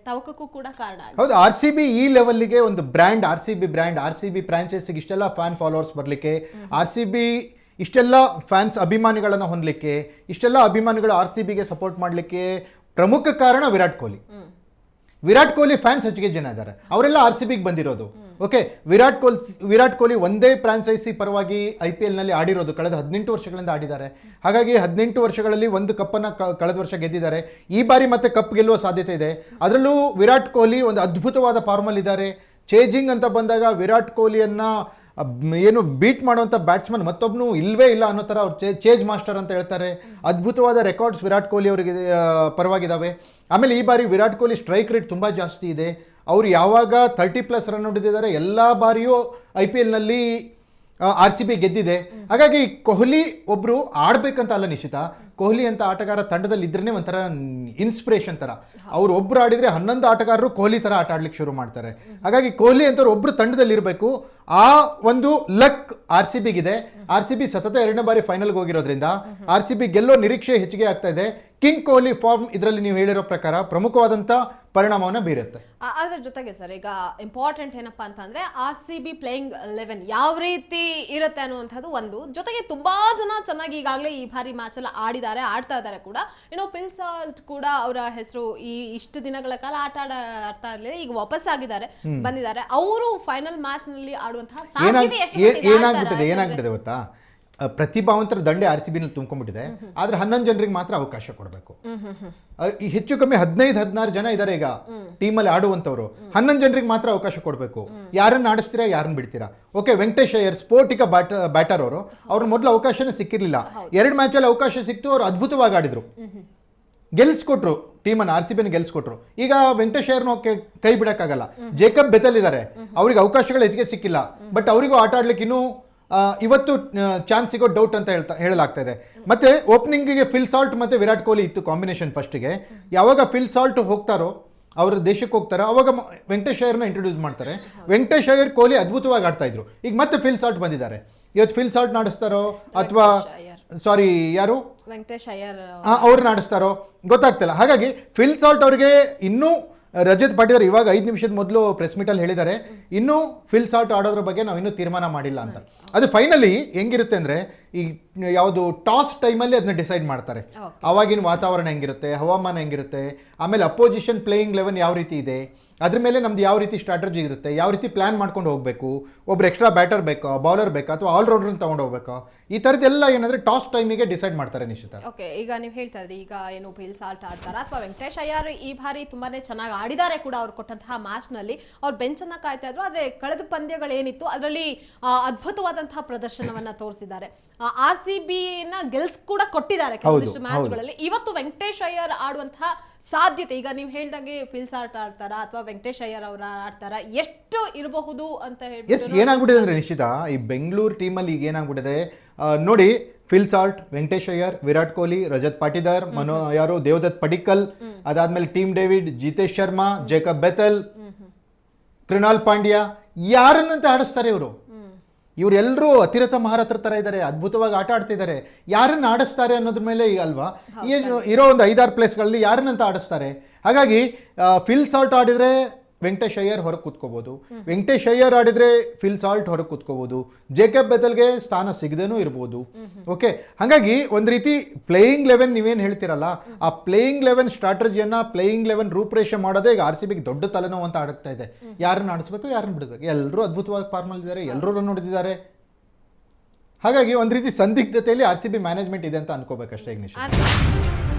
ತವಕಕ್ಕೂ ಕೂಡ ಕಾರಣ ಆಗಿದೆ. ಹೌದು, RCB ಈ ಲೆವೆಲ್ಗೆ ಒಂದು ಬ್ರ್ಯಾಂಡ್, RCB ಫ್ರಾಂಚೈಸಿಗೆ ಇಷ್ಟೆಲ್ಲ ಫ್ಯಾನ್ ಫಾಲೋವರ್ಸ್ ಬರಲಿಕ್ಕೆ, RCB ಇಷ್ಟೆಲ್ಲ ಫ್ಯಾನ್ಸ್ ಅಭಿಮಾನಿಗಳನ್ನು ಹೊಂದಲಿಕ್ಕೆ, ಇಷ್ಟೆಲ್ಲ ಅಭಿಮಾನಿಗಳು RCBಗೆ ಸಪೋರ್ಟ್ ಮಾಡಲಿಕ್ಕೆ ಪ್ರಮುಖ ಕಾರಣ ವಿರಾಟ್ ಕೊಹ್ಲಿ ಫ್ಯಾನ್ಸ್ ಹೆಚ್ಚಿಗೆ ಜನ ಇದ್ದಾರೆ, ಅವರೆಲ್ಲ RCBಗೆ ಬಂದಿರೋದು. ಓಕೆ, ವಿರಾಟ್ ಕೊಹ್ಲಿ ಒಂದೇ ಫ್ರಾಂಚೈಸಿ ಪರವಾಗಿ IPL ನಲ್ಲಿ ಆಡಿರೋದು, ಕಳೆದ 18 ವರ್ಷಗಳಿಂದ ಆಡಿದ್ದಾರೆ. ಹಾಗಾಗಿ 18 ವರ್ಷಗಳಲ್ಲಿ ಒಂದು ಕಪ್ಪನ್ನು ಕಳೆದ ವರ್ಷ ಗೆದ್ದಿದ್ದಾರೆ. ಈ ಬಾರಿ ಮತ್ತೆ ಕಪ್ ಗೆಲ್ಲುವ ಸಾಧ್ಯತೆ ಇದೆ. ಅದರಲ್ಲೂ ವಿರಾಟ್ ಕೊಹ್ಲಿ ಒಂದು ಅದ್ಭುತವಾದ ಫಾರ್ಮಲ್ಲಿ ಇದ್ದಾರೆ. ಚೇಜಿಂಗ್ ಅಂತ ಬಂದಾಗ ವಿರಾಟ್ ಕೊಹ್ಲಿಯನ್ನ ಏನು ಬೀಟ್ ಮಾಡುವಂಥ ಬ್ಯಾಟ್ಸ್ಮನ್ ಮತ್ತೊಬ್ಬನು ಇಲ್ಲವೇ ಇಲ್ಲ ಅನ್ನೋ ಥರ ಅವ್ರು ಚೇಜ್ ಮಾಸ್ಟರ್ ಅಂತ ಹೇಳ್ತಾರೆ. ಅದ್ಭುತವಾದ ರೆಕಾರ್ಡ್ಸ್ ವಿರಾಟ್ ಕೊಹ್ಲಿ ಅವರಿಗೆ ಪರವಾಗಿದ್ದಾವೆ. ಆಮೇಲೆ ಈ ಬಾರಿ ವಿರಾಟ್ ಕೊಹ್ಲಿ ಸ್ಟ್ರೈಕ್ ರೇಟ್ ತುಂಬ ಜಾಸ್ತಿ ಇದೆ. ಅವರು ಯಾವಾಗ 30+ ರನ್ ಹೊಡೆದಿದ್ದಾರೆ, ಎಲ್ಲ ಬಾರಿಯೂ IPL ನಲ್ಲಿ RCB ಗೆದ್ದಿದೆ. ಹಾಗಾಗಿ ಕೊಹ್ಲಿ ಒಬ್ರು ಆಡ್ಬೇಕಂತ ಅಲ್ಲ ನಿಶ್ಚಿತ, ಕೊಹ್ಲಿ ಅಂತ ಆಟಗಾರ ತಂಡದಲ್ಲಿ ಇದ್ರೇ ಒಂಥರ ಇನ್ಸ್ಪಿರೇಷನ್ ತರ. ಅವ್ರು ಒಬ್ರು ಆಡಿದ್ರೆ 11 ಆಟಗಾರರು ಕೊಹ್ಲಿ ತರ ಆಟ ಆಡ್ಲಿಕ್ಕೆ ಶುರು ಮಾಡ್ತಾರೆ. ಹಾಗಾಗಿ ಕೊಹ್ಲಿ ಅಂತವ್ರು ಒಬ್ರು ತಂಡದಲ್ಲಿ ಇರಬೇಕು. ಆ ಒಂದು ಲಕ್ RCBಗಿದೆ. RCB ಸತತ 2ನೇ ಬಾರಿ ಫೈನಲ್ಗೆ ಹೋಗಿರೋದ್ರಿಂದ RCB ಗೆಲ್ಲೋ ನಿರೀಕ್ಷೆ ಹೆಚ್ಚಿಗೆ ಆಗ್ತಾ ಇದೆ. ಕಿಂಗ್ ಕೊಹ್ಲಿ ಫಾರ್ಮ್ ಇದರಲ್ಲಿ ನೀವು ಹೇಳಿರೋ ಪ್ರಕಾರ ಪ್ರಮುಖವಾದಂತ ಪರಿಣಾಮವನ್ನು ಬೀರುತ್ತೆ. ಅದರ ಜೊತೆಗೆ ಸರ್, ಈಗ ಇಂಪಾರ್ಟೆಂಟ್ ಏನಪ್ಪಾ ಅಂತಂದ್ರೆ RCB ಪ್ಲೇಯಿಂಗ್ 11 ಯಾವ ರೀತಿ ಇರುತ್ತೆ ಅನ್ನುವಂಥದ್ದು ಒಂದು. ಜೊತೆಗೆ ತುಂಬಾ ಜನ ಚೆನ್ನಾಗಿ ಈಗಾಗಲೇ ಈ ಬಾರಿ ಮ್ಯಾಚ್ ಎಲ್ಲ ಆಡ್ತಾ ಇದ್ದಾರೆ ಕೂಡ. ಫಿಲ್ ಸಾಲ್ಟ್ ಕೂಡ ಅವರ ಹೆಸರು ಇಷ್ಟು ದಿನಗಳ ಕಾಲ ಆಡ್ತಾ ಇರಲಿಲ್ಲ, ಈಗ ವಾಪಸ್ ಆಗಿದ್ದಾರೆ, ಬಂದಿದ್ದಾರೆ. ಅವರು ಫೈನಲ್ ಮ್ಯಾಚ್ ನಲ್ಲಿ ಆಡುವಂತಹ ಸಾಧ್ಯತೆ ಏನಾಗ್ಬಿಟ್ಟಿದೆ ಗೊತ್ತಾ, ಪ್ರತಿಭಾವಂತರ ದಂಡೆ RCB ನಲ್ಲಿ ತುಂಬ್ಕೊಂಡ್ಬಿಟ್ಟಿದೆ. ಆದ್ರೆ 11 ಜನರಿಗೆ ಮಾತ್ರ ಅವಕಾಶ ಕೊಡಬೇಕು. ಹೆಚ್ಚು ಕಮ್ಮಿ 15-16 ಜನ ಇದ್ದಾರೆ ಈಗ ಟೀಮಲ್ಲಿ ಆಡುವಂತವ್ರು. 11 ಜನರಿಗೆ ಮಾತ್ರ ಅವಕಾಶ ಕೊಡಬೇಕು. ಯಾರನ್ನ ಆಡಿಸ್ತೀರಾ, ಯಾರನ್ನ ಬಿಡ್ತೀರಾ? ಓಕೆ, ವೆಂಕಟೇಶ್ ಅಯ್ಯರ್ ಸ್ಫೋಟಿಕ ಬ್ಯಾಟರ್ ಅವರು, ಅವ್ರ ಮೊದಲು ಅವಕಾಶನೇ ಸಿಕ್ಕಿರ್ಲಿಲ್ಲ. 2 ಮ್ಯಾಚಲ್ಲಿ ಅವಕಾಶ ಸಿಕ್ತು, ಅವ್ರು ಅದ್ಭುತವಾಗಿ ಆಡಿದ್ರು, ಗೆಲ್ಸ್ಕೊಟ್ರು ಟೀಮನ್ನು, RCBನ ಗೆಲ್ಸ್ಕೊಟ್ರು. ಈಗ ವೆಂಕಟೇಶ್ ಅಯ್ಯರ್ನ ಕೈ ಬಿಡಕ್ಕಾಗಲ್ಲ. ಜೇಕಬ್ ಬೆಥೆಲ್ ಇದ್ದಾರೆ, ಅವ್ರಿಗೆ ಅವಕಾಶಗಳು ಹೆಚ್ಚಿಗೆ ಸಿಕ್ಕಿಲ್ಲ. ಬಟ್ ಅವರಿಗೂ ಆಟ ಆಡ್ಲಿಕ್ಕೆ ಇನ್ನೂ ಇವತ್ತು ಚಾನ್ಸ್ ಸಿಗೋ ಡೌಟ್ ಅಂತ ಹೇಳಲಾಗ್ತಾ ಇದೆ. ಮತ್ತೆ ಓಪನಿಂಗಿಗೆ ಫಿಲ್ ಸಾಲ್ಟ್ ಮತ್ತೆ ವಿರಾಟ್ ಕೊಹ್ಲಿ ಇತ್ತು ಕಾಂಬಿನೇಷನ್ ಫಸ್ಟಿಗೆ. ಯಾವಾಗ ಫಿಲ್ ಸಾಲ್ಟ್ ಹೋಗ್ತಾರೋ, ಅವ್ರ ದೇಶಕ್ಕೆ ಹೋಗ್ತಾರೋ, ಅವಾಗ ವೆಂಕಟೇಶ್ ಅಯ್ಯರ್ನ ಇಂಟ್ರೊಡ್ಯೂಸ್ ಮಾಡ್ತಾರೆ. ವೆಂಕಟೇಶ್ ಅಯ್ಯರ್ ಕೊಹ್ಲಿ ಅದ್ಭುತವಾಗಿ ಆಡ್ತಾ ಇದ್ರು. ಈಗ ಮತ್ತೆ ಫಿಲ್ ಸಾಲ್ಟ್ ಬಂದಿದ್ದಾರೆ. ಇವತ್ತು ಫಿಲ್ ಸಾಲ್ಟ್ ನಾಡಿಸ್ತಾರೋ ಅಥವಾ ಯಾರು ವೆಂಕಟೇಶ್ ಅಯ್ಯರ್ ಅವ್ರನ್ನ ಆಡಿಸ್ತಾರೋ ಗೊತ್ತಾಗ್ತಿಲ್ಲ. ಹಾಗಾಗಿ ಫಿಲ್ ಸಾಲ್ಟ್ ಅವ್ರಿಗೆ ಇನ್ನೂ ರಜತ್ ಪಾಟೀದಾರ್ ಇವಾಗ 5 ನಿಮಿಷದ ಮೊದಲು ಪ್ರೆಸ್ ಮೀಟಲ್ಲಿ ಹೇಳಿದ್ದಾರೆ, ಇನ್ನೂ ಫಿಲ್ ಸಾಲ್ಟ್ ಆಡೋದ್ರ ಬಗ್ಗೆ ನಾವು ಇನ್ನೂ ತೀರ್ಮಾನ ಮಾಡಿಲ್ಲ ಅಂತ. ಅದು ಫೈನಲಿ ಹೆಂಗಿರುತ್ತೆ ಅಂದರೆ, ಈ ಯಾವುದು ಟಾಸ್ ಟೈಮಲ್ಲಿ ಅದನ್ನ ಡಿಸೈಡ್ ಮಾಡ್ತಾರೆ. ಆವಾಗಿನ ವಾತಾವರಣ ಹೆಂಗಿರುತ್ತೆ, ಹವಾಮಾನ ಹೆಂಗಿರುತ್ತೆ, ಆಮೇಲೆ ಅಪೋಸಿಷನ್ ಪ್ಲೇಯಿಂಗ್ 11 ಯಾವ ರೀತಿ ಇದೆ, ಅದ್ರ ಮೇಲೆ ನಮ್ದು ಯಾವ ರೀತಿ ಸ್ಟ್ರಾಟಜಿ ಇರುತ್ತೆ, ಯಾವ ರೀತಿ ಪ್ಲಾನ್ ಮಾಡ್ಕೊಂಡು ಹೋಗಬೇಕು, ಒಬ್ರು ಎಕ್ಸ್ಟ್ರಾ ಬ್ಯಾಟರ್ ಬೇಕಾ, ಬೌಲರ್ ಬೇಕಾ, ಅಥವಾ ಆಲ್ರೌಂಡರ್ನ ತೊಗೊಂಡು ಹೋಗ್ಬೇಕಾ, ಈ ಥರದ್ದೆಲ್ಲ ಏನಂದ್ರೆ ಟಾಸ್ ಟೈಮಿಗೆ ಡಿಸೈಡ್ ಮಾಡ್ತಾರೆ ನಿಶ್ಚಿತ. ಓಕೆ, ಈಗ ನೀವು ಹೇಳ್ತಾ ಇದ್ರಿ, ಈಗ ಏನು ಫಿಲ್ ಸಾಲ್ಟ್ ಆಡ್ತಾರ ಅಥವಾ ವೆಂಕಟೇಶ್ ಅಯ್ಯರ್ ಈ ಬಾರಿ ತುಂಬಾನೇ ಚೆನ್ನಾಗಿ ಆಡಿದ್ದಾರೆ ಕೂಡ. ಅವ್ರು ಕೊಟ್ಟಂತಹ ಮ್ಯಾಚ್ ನಲ್ಲಿ ಅವ್ರು ಬೆಂಚ್ ಅನ್ನ ಕಾಯ್ತಾ ಇದ್ರು. ಆದ್ರೆ ಕಳೆದ ಪಂದ್ಯಗಳೇನಿತ್ತು ಅದರಲ್ಲಿ ಅದ್ಭುತವಾದಂತಹ ಪ್ರದರ್ಶನವನ್ನ ತೋರಿಸಿದ್ದಾರೆ. RCBನ ಗೆಲ್ಸ್ ಕೂಡ ಕೊಟ್ಟಿದ್ದಾರೆ ಕೆಲವೊಂದಿಷ್ಟು ಮ್ಯಾಚ್ಗಳಲ್ಲಿ. ಇವತ್ತು ವೆಂಕಟೇಶ್ ಅಯ್ಯರ್ ಆಡುವಂತಹ ಸಾಧ್ಯತೆ, ಈಗ ನೀವು ಹೇಳ್ದಂಗೆ ಫಿಲ್ ಸಾಲ್ಟ್ ಆಡ್ತಾರ ಅಥವಾ ವೆಂಕಟೇಶ್ ಅಯ್ಯರ್ ಅವರ ಆಡ್ತಾರ, ಎಷ್ಟು ಇರಬಹುದು ಅಂತ ಹೇಳಿ ಏನಾಗ್ಬಿಟ್ಟಿದೆ ಅಂದ್ರೆ ನಿಶ್ಚಿತ, ಈ ಬೆಂಗಳೂರು ಟೀಮಲ್ಲಿ ಈಗ ಏನಾಗ್ಬಿಟ್ಟಿದೆ ನೋಡಿ, ಫಿಲ್ ಸಾಲ್ಟ್, ವೆಂಕಟೇಶ್ ಅಯ್ಯರ್, ವಿರಾಟ್ ಕೊಹ್ಲಿ, ರಜತ್ ಪಾಟೀದಾರ್, ದೇವದತ್ ಪಡಿಕ್ಕಲ್, ಅದಾದ್ಮೇಲೆ Tim David, Jitesh Sharma, Jacob Bethell, Krunal Pandya, ಯಾರನ್ನಂತ ಆಡಿಸ್ತಾರೆ ಇವರು? ಇವರೆಲ್ಲರೂ ಅತಿರಥ ಮಹಾರಥರ ತರ ಇದ್ದಾರೆ, ಅದ್ಭುತವಾಗಿ ಆಟ ಆಡ್ತಿದ್ದಾರೆ. ಯಾರನ್ನ ಆಡಿಸ್ತಾರೆ ಅನ್ನೋದ್ರ ಮೇಲೆ ಅಲ್ವಾ ಇರೋ ಒಂದು 5-6 ಪ್ಲೇಸ್ಗಳಲ್ಲಿ ಯಾರನ್ನಂತ ಆಡಿಸ್ತಾರೆ. ಹಾಗಾಗಿ ಫಿಲ್ ಸಾಲ್ಟ್ ಆಡಿದ್ರೆ ವೆಂಕಟೇಶ್ ಅಯ್ಯರ್ ಹೊರಗೆ ಕೂತ್ಕೋಬಹುದು, ವೆಂಕಟೇಶ್ ಅಯ್ಯರ್ ಆಡಿದ್ರೆ ಫಿಲ್ ಸಾಲ್ಟ್ ಹೊರಗೆ ಕೂತ್ಕೋಬಹುದು, ಜೇಕಬ್ ಬೆಥೆಲ್ಗೆ ಸ್ಥಾನ ಸಿಗದೇನೂ ಇರ್ಬೋದು. ಓಕೆ, ಹಾಗಾಗಿ ಒಂದು ರೀತಿ ಪ್ಲೇಯಿಂಗ್ 11 ನೀವೇನು ಹೇಳ್ತಿರಲ್ಲ, ಆ ಪ್ಲೇಯಿಂಗ್ 11 ಸ್ಟ್ರಾಟಜಿಯನ್ನ, ಪ್ಲೇಯಿಂಗ್ 11 ರೂಪರೇಷೆ ಮಾಡೋದೇ ಈಗ RCBಗೆ ದೊಡ್ಡ ತಲೆನೋವು ಅಂತ ಆಡುತ್ತಾ ಇದೆ. ಯಾರನ್ನ ಆಡಿಸ್ಬೇಕು, ಯಾರನ್ನ ಬಿಡಬೇಕು, ಎಲ್ಲರೂ ಅದ್ಭುತವಾಗಿ ಫಾರ್ಮಲ್ಲಿದ್ದಾರೆ, ಎಲ್ಲರೂ ರನ್ ಹೊಡೆದಿದ್ದಾರೆ. ಹಾಗಾಗಿ ಒಂದು ರೀತಿ ಸಂದಿಗ್ಧತೆಯಲ್ಲಿ RCB ಮ್ಯಾನೇಜ್ಮೆಂಟ್ ಇದೆ ಅಂತ ಅನ್ಕೋಬೇಕಷ್ಟೇ ಈಗ ನಿಶ್ಚಿತ.